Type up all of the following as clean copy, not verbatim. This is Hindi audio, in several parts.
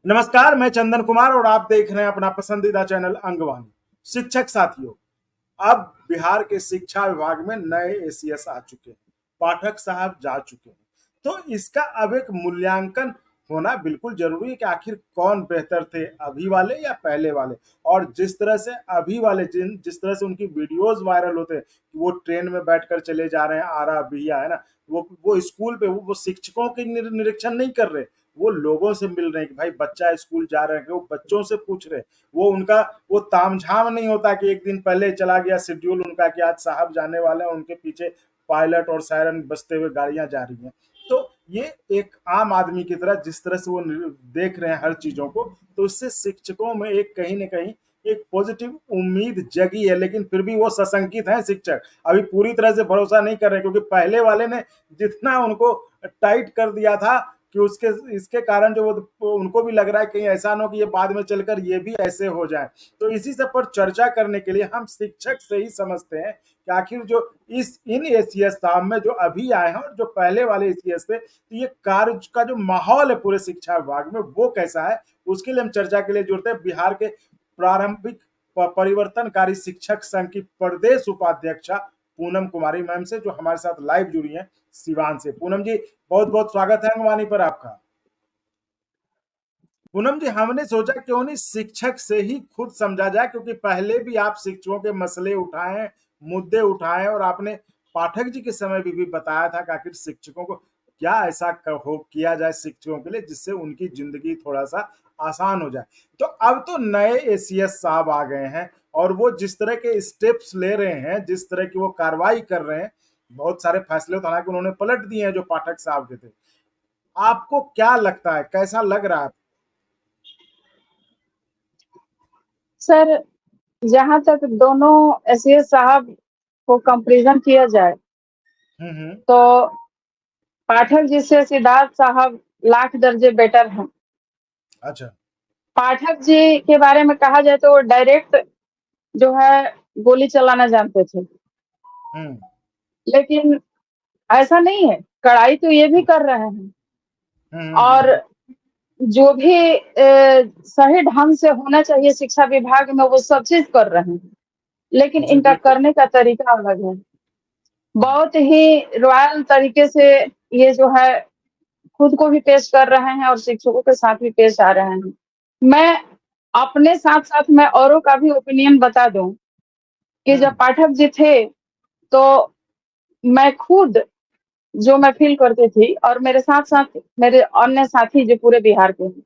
नमस्कार, मैं चंदन कुमार और आप देख रहे हैं अपना पसंदीदा चैनल अंगवानी। शिक्षक साथियों, अब बिहार के शिक्षा विभाग में नए एसीएस आ चुके हैं, पाठक साहब जा चुके हैं। तो इसका अब एक मूल्यांकन होना बिल्कुल जरूरी है कि आखिर कौन बेहतर थे, अभी वाले या पहले वाले। और जिस तरह से अभी वाले जिस तरह से उनकी वीडियोस वायरल होते हैं कि वो ट्रेन में बैठकर चले जा रहे हैं, आ रहा भैया है ना, वो स्कूल पे वो शिक्षकों के निरीक्षण नहीं कर रहे, वो लोगों से मिल रहे हैं कि भाई बच्चा स्कूल जा रहे हैं, वो बच्चों से पूछ रहे। वो उनका वो तामझाम नहीं होता कि एक दिन पहले चला गया शेड्यूल उनका कि आज साहब जाने वाले हैं, उनके पीछे पायलट और सायरन बजते हुए गाड़ियां जा रही हैं। तो ये एक आम आदमी की तरह जिस तरह से वो देख रहे हैं हर चीजों को, तो इससे शिक्षकों में एक कहीं ना कहीं एक पॉजिटिव उम्मीद जगी है। लेकिन फिर भी वो सशंकित हैं शिक्षक, अभी पूरी तरह से भरोसा नहीं कर रहे, क्योंकि पहले वाले ने जितना उनको टाइट कर दिया था कि उसके इसके कारण जो वो उनको भी लग रहा है कहीं ऐसा ना हो कि ये बाद में चलकर ये भी ऐसे हो जाए। तो इसी सब पर चर्चा करने के लिए हम शिक्षक से ही समझते हैं कि आखिर जो इन एसीएस साहब में जो अभी आए हैं और जो पहले वाले एसीएस थे, तो ये कार्य का जो माहौल है पूरे शिक्षा विभाग में वो कैसा है। उसके लिए हम चर्चा के लिए जुड़ते हैं बिहार के प्रारंभिक परिवर्तनकारी शिक्षक संघ की प्रदेश उपाध्यक्षा पूनम कुमारी मैम से, जो हमारे साथ लाइव जुड़ी हैं सिवान से। पूनम जी, बहुत बहुत स्वागत है अंगवानी पर आपका। पूनम जी, हमने सोचा क्यों नहीं शिक्षक से ही खुद समझा जाए, क्योंकि पहले भी आप शिक्षकों के मसले उठाए, मुद्दे उठाए, और आपने पाठक जी के समय भी बताया था कि आखिर शिक्षकों को क्या ऐसा हो किया जाए शिक्षकों के लिए जिससे उनकी जिंदगी थोड़ा सा आसान हो जाए। तो अब तो नए एसीएस साहब आ गए हैं और वो जिस तरह के स्टेप्स ले रहे हैं, जिस तरह की वो कार्रवाई कर रहे हैं, बहुत सारे फैसले तो हालांकि उन्होंने पलट दिए हैं जो पाठक साहब के थे। आपको क्या लगता है, कैसा लग रहा है? सर, जहां तक दोनों एसीएस साहब को कंपेरिजन किया जाए तो पाठक जी से सिद्धार्थ साहब लाख दर्जे बेटर हैं। अच्छा। पाठक जी के बारे में कहा जाए तो वो डायरेक्ट जो है गोली चलाना जानते थे, लेकिन ऐसा नहीं है। कड़ाई तो ये भी कर रहे हैं और जो भी सही ढंग से होना चाहिए शिक्षा विभाग में वो सब चीज कर रहे हैं, लेकिन जी इनका बिल्कुल। करने का तरीका अलग है। बहुत ही रॉयल तरीके से ये जो है खुद को भी पेश कर रहे हैं और शिक्षकों के साथ भी पेश आ रहे हैं। मैं अपने साथ साथ मैं औरों का भी ओपिनियन बता दूं कि जब पाठक जी थे तो मैं खुद जो मैं फील करती थी और मेरे साथ साथ मेरे अन्य साथी जो पूरे बिहार के हैं,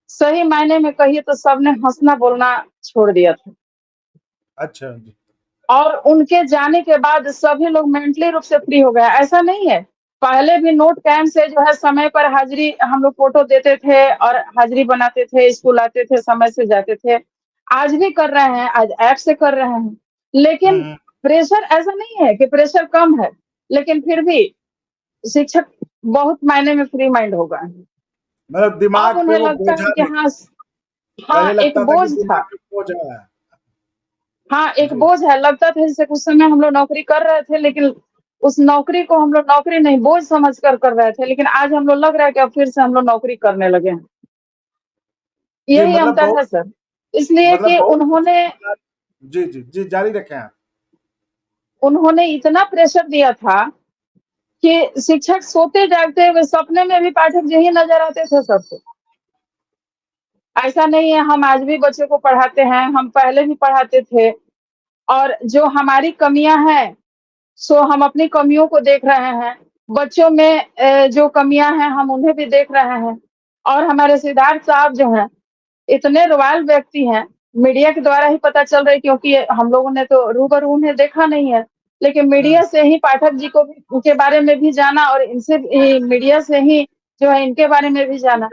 सही मायने में कहिए तो सबने हंसना बोलना छोड़ दिया था। अच्छा जी। और उनके जाने के बाद सभी लोग मेंटली रूप से फ्री हो गए। ऐसा नहीं है, पहले भी नोट कैम्प से जो है समय पर हाजिरी हम लोग फोटो देते थे और हाजिरी बनाते थे, स्कूल आते थे, समय से जाते थे। आज भी कर रहे हैं, आज ऐप से कर रहे हैं। लेकिन प्रेशर ऐसा नहीं है कि प्रेशर कम है, लेकिन फिर भी शिक्षक बहुत मायने में फ्री माइंड हो गए हैं। मतलब अब दिमाग पे उन्हें वो लगता बोझा है कि नहीं। हाँ, पहले हाँ एक लगता था कि बोझ दिमाग था। पे बोझ है। हाँ, एक जी। बोझ है। लगता था जैसे कुछ समय हम लोग नौकरी कर रहे थे, लेकिन उस नौकरी को हम लोग नौकरी नहीं बोझ समझ कर रहे थे, लेकिन आज हम लोग लग रहा है कि अब फिर से हम लोग नौकरी करने लगे हैं। जी यही मतलब अंतर बहुत है सर, इसलिए मतलब कि बहुत कुछ उन्होंने जी जी जी, जारी रखें आप। उन्होंने इतना प्रेशर दिया था कि शिक्षक सोते जागते हुए सपने में भी पाठक जी ही नजर आते थे सबको। ऐसा नहीं है, हम आज भी बच्चों को पढ़ाते हैं, हम पहले भी पढ़ाते थे। और जो हमारी कमियां हैं सो हम अपनी कमियों को देख रहे हैं, बच्चों में जो कमियां हैं हम उन्हें भी देख रहे हैं। और हमारे सिद्धार्थ साहब जो हैं इतने रॉयल व्यक्ति हैं, मीडिया के द्वारा ही पता चल रहा है, क्योंकि हम लोगों ने तो रूबरू उन्हें देखा नहीं है, लेकिन मीडिया से ही पाठक जी को भी उनके बारे में भी जाना और इनसे मीडिया से ही जो है इनके बारे में भी जाना।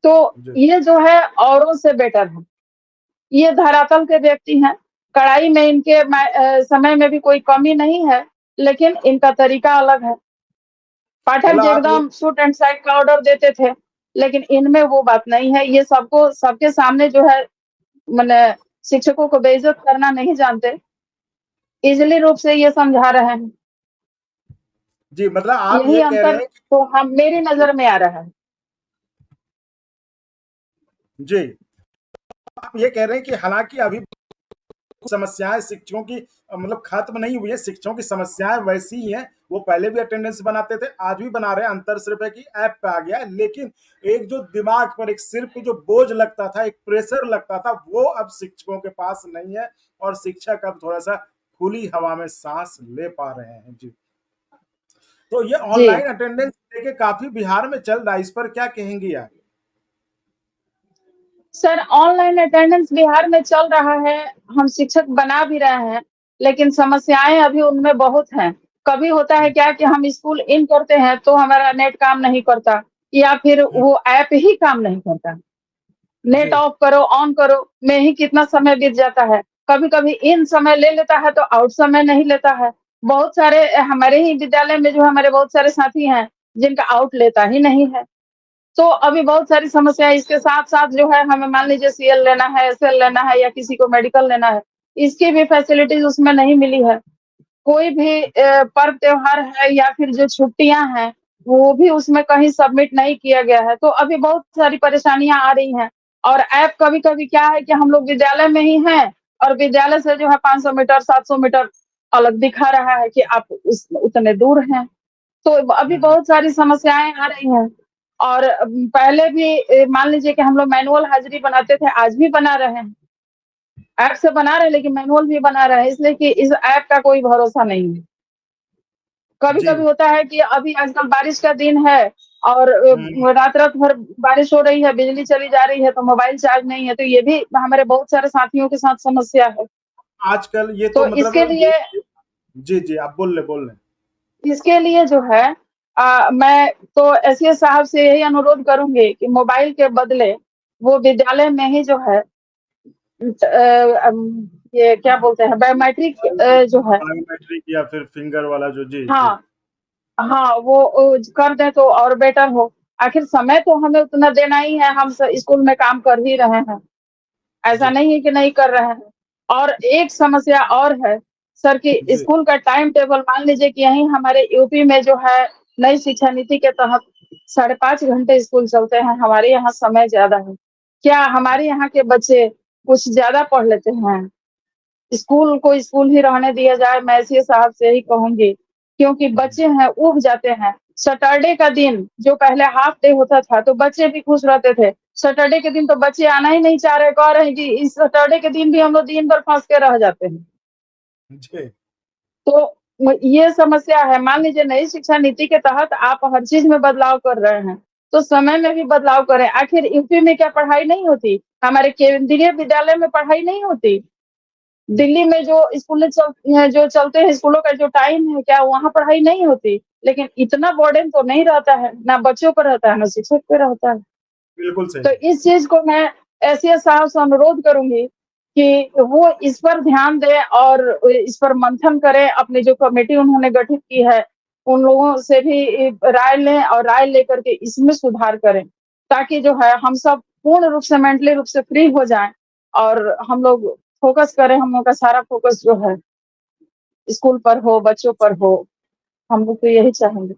तो जी ये जो है औरों से बेटर है। ये धरातल के व्यक्ति हैं, कड़ाई में इनके समय में भी कोई कमी नहीं है, लेकिन इनका तरीका अलग है। पाठक मतलब जी आप ये एकदम सूट एंड साइड का ऑर्डर देते थे, लेकिन इनमें वो बात नहीं है। ये सबको सबके सामने जो है मैंने शिक्षकों को बेइज्जत करना नहीं जानते, इजली रूप से ये समझा रहे हैं। जी मतलब आप यही ये कह रहे अंतर हैं कि तो हम मेरी नजर में आ रहा है। जी। आप ये कह रहे हैं कि हालांकि अभी समस्याएं शिक्षकों की मतलब खत्म नहीं हुई है, शिक्षकों की समस्याएं वैसी ही हैं, वो पहले भी अटेंडेंस बनाते थे, आज भी बना रहे हैं, अंतर सिर्फ है कि ऐप पे आ गया है। लेकिन एक जो दिमाग पर, एक सिर पे जो बोझ लगता था, एक प्रेशर लगता था, वो अब शिक्षकों के पास नहीं है और शिक्षक अब थोड़ा सा खुली हवा में सांस ले पा रहे हैं। जी। तो ये जी ऑनलाइन अटेंडेंस लेके काफी बिहार में चल रहा है, इस पर क्या कहेंगी आप? सर, ऑनलाइन अटेंडेंस बिहार में चल रहा है, हम शिक्षक बना भी रहे हैं, लेकिन समस्याएं अभी उनमें बहुत हैं। कभी होता है क्या कि हम स्कूल इन करते हैं तो हमारा नेट काम नहीं करता, या फिर वो ऐप ही काम नहीं करता। नेट जी। ऑफ करो, ऑन करो में ही कितना समय बीत जाता है। कभी-कभी इन समय ले लेता है तो आउट समय नहीं लेता है। बहुत सारे हमारे ही विद्यालय में जो हमारे बहुत सारे साथी हैं, जिनका आउट लेता ही नहीं है। तो अभी बहुत सारी समस्याएँ इसके साथ-साथ जो है, हमें मान लीजिए सीएल लेना है, एसएल लेना है या किसी को मेडिकल लेना है, इसकी भी फैसिलिटीज़ उसमें नहीं मिली है। कोई भी पर्व त्योहार है या फिर जो छुट्टियाँ हैं, वो भी उसमें कहीं सबमिट नहीं किया गया है। तो अभी बहुत सारी परेशानियाँ आ रही हैं, और ऐप कभी-कभी क्या है कि हम लोग विद्यालय में ही हैं और विद्यालय से जो है 500 मीटर, 700 मीटर अलग दिखा रहा है कि आप उस उतने दूर हैं। तो अभी बहुत सारी समस्याएँ आ रही हैं, और पहले भी मान लीजिए कि हम लोग मैनुअल हाज़िरी बनाते थे, आज भी बना रहे हैं। ऐप से बना रहे हैं लेकिन मैनुअल भी बना रहे हैं, इसलिए कि इस ऐप का कोई भरोसा नहीं है। जी। कभी-कभी होता है कि अभी आजकल बारिश का दिन है और हम्म। रात-रात भर बारिश हो रही है, बिजली चली जा रही है, तो मोबाइल चार्ज नहीं है, तो ये भी हमारे बहुत सारे साथियों के साथ समस्या है। आजकल ये तो तो मतलब जी जी, आप बोल रहे। इसके लिए जो है मैं तो एसईएस साहब से यही अनुरोध करूँगी कि मोबाइल के बदले वो विद्यालय में ही जो है ये क्या बोलते हैं, बायोमेट्रिक जो है, बायोमेट्रिक या फिर फिंगर वाला जो, जी जी। हाँ, हाँ, वो कर दें तो और बेटर हो। आखिर समय तो हमें उतना देना ही है, हम स स्कूल में काम कर ही रहे हैं। ऐसा जी नहीं है कि नहीं कर रहे हैं। और एक समस्या और है सर, कि जी। स्कूल का टाइम टेबल मान लीजिए कि यहीं हमारे यूपी में जो है, नई शिक्षा नीति के तहत 5.5 घंटे स्कूल चलते हैं, हमारे यहाँ समय ज़्यादा है। क्या हमारे यहाँ के बच्चे कुछ ज़्यादा पढ़ लेते हैं? स्कूल को स्कूल ही रहने दिया जाए, मैं एसईए साहब से यही कहूँगी, क्योंकि बच्चे हैं ऊब जाते हैं। सैटरडे का दिन जो पहले हाफ डे होता था तो बच्चे भी खुश रहते थे। सैटरडे के दिन तो बच्चे आना ही नहीं चाह रहे, कह रहे हैं कि इस सैटरडे के दिन भी हम लोग दिन भर फँस के रह जाते हैं। जी। तो ये समस्या है। मान लीजिए नई शिक्षा नीति के तहत आप हर चीज़ में बदलाव कर रहे हैं, तो समय में भी बदलाव करें। आखिर यूपी में क्या पढ़ाई नहीं होती? हमारे केंद्रीय विद्यालय में पढ़ाई नहीं होती? दिल्ली में जो स्कूलें जो चलते हैं, स्कूलों का जो टाइम है, क्या वहाँ पढ़ाई नहीं होती? लेकिन इतना बर्डन तो नहीं रहता है, ना बच्चों पर रहता है, ना शिक्षक पे रहता है। बिल्कुल तो सही। इस चीज़ को मैं एसईएस साहब से अनुरोध करूँगी कि वो इस पर ध्यान दें और इस पर मंथन करें। अपनी जो कमेटी उन्होंने गठित की है, उन लोगों से भी राय लें और राय लेकर के इसमें सुधार करें, ताकि जो है हम सब पूर्ण रूप से मेंटली रूप से फ्री हो जाएँ और हम लोग फ़ोकस करें। हम लोग का सारा फ़ोकस जो है स्कूल पर हो, बच्चों पर हो। हम लोग तो यही चाहेंगे।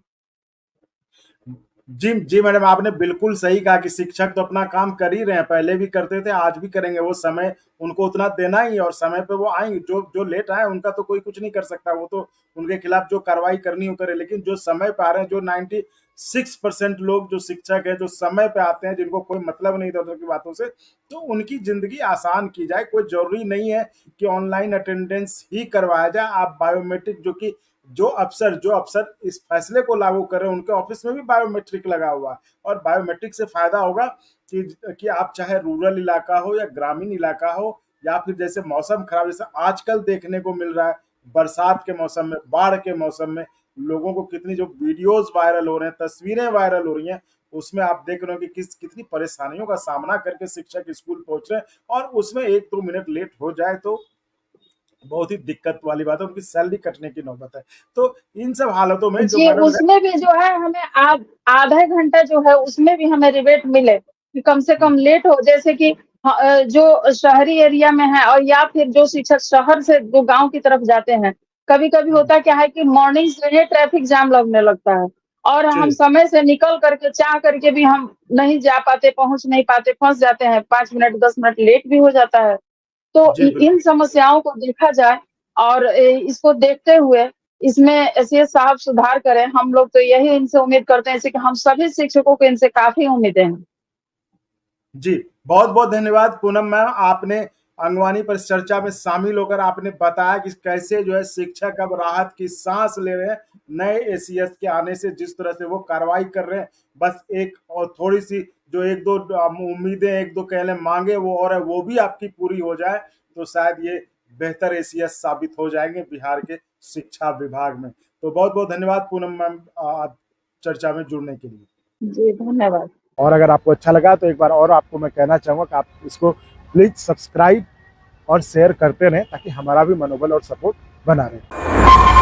जी जी मैडम, आपने बिल्कुल सही कहा कि शिक्षक तो अपना काम कर ही रहे हैं, पहले भी करते थे, आज भी करेंगे। वो समय उनको उतना देना ही है और समय पे वो आएंगे। जो जो लेट आए उनका तो कोई कुछ नहीं कर सकता, वो तो उनके खिलाफ जो कार्रवाई करनी हो करे। लेकिन जो समय पे आ रहे हैं, जो 96% लोग जो शिक्षक है, जो समय पे आते हैं, जिनको कोई मतलब नहीं था उधर की बातों से, तो उनकी जिंदगी आसान की जाए। कोई जरूरी नहीं है कि ऑनलाइन अटेंडेंस ही करवाया जाए। आप बायोमेट्रिक, जो अफसर इस फैसले को लागू कर रहे हैं, उनके ऑफिस में भी बायोमेट्रिक लगा हुआ है। और बायोमेट्रिक से फायदा होगा कि आप चाहे रूरल इलाका हो या ग्रामीण इलाका हो, या फिर जैसे मौसम खराब, जैसे आजकल देखने को मिल रहा है, बरसात के मौसम में, बाढ़ के मौसम में लोगों को कितनी जो वीडियोस वायरल हो रहे हैं, तस्वीरें वायरल हो रही हैं, उसमें आप देख रहे हो कि कितनी परेशानियों का सामना करके शिक्षक स्कूल पहुंच रहे हैं। और उसमें 1-2 मिनट लेट हो जाए तो बहुत ही दिक्कत वाली बात है, उनकी सैलरी कटने की नौबत है। तो इन सब हालातों में जो जी, मैडम ने, उसमें भी जो है हमें आधा घंटा जो है उसमें भी हमें रिबेट मिले, कि कम से कम लेट हो, जैसे कि जो शहरी एरिया में है और या फिर जो शिक्षक शहर से जो गाँव की तरफ जाते हैं, कभी-कभी होता क्या है कि मॉर्निंग से ही ट्रैफिक जाम लगने लगता है और हम जी। समय से निकल करके चाह करके भी हम नहीं जा पाते, पहुँच नहीं पाते, फँस जाते हैं, 5 मिनट 10 मिनट लेट भी हो जाता है। तो जी, इन बिल्कुल। समस्याओं को देखा जाए और इसको देखते हुए इसमें एसीएस साहब सुधार करें। हम लोग तो यही इनसे उम्मीद करते हैं, जैसे कि हम सभी शिक्षकों को इनसे काफ़ी उम्मीदें हैं। जी, बहुत-बहुत धन्यवाद पूनम मैम, आपने अंगवानी पर इस चर्चा में शामिल होकर आपने बताया कि कैसे जो है शिक्षक अब राहत की सांस ले रहे हैं, नए एसीएस के आने से जिस तरह से वो कार्रवाई कर रहे हैं। बस एक और थोड़ी-सी जो 1-2 उम्मीदें 1-2 कह लें माँगे वो और है, वो भी आपकी पूरी हो जाए, तो शायद ये बेहतर एसीएस साबित हो जाएँगे बिहार के शिक्षा विभाग में। तो बहुत-बहुत धन्यवाद पूनम मैम चर्चा में जुड़ने के लिए। जी, धन्यवाद। और अगर आपको अच्छा लगा तो एक बार और आपको मैं कहना चाहूँगा कि आप इसको प्लीज़ सब्सक्राइब और शेयर करते रहें ताकि हमारा भी मनोबल और सपोर्ट बना रहे।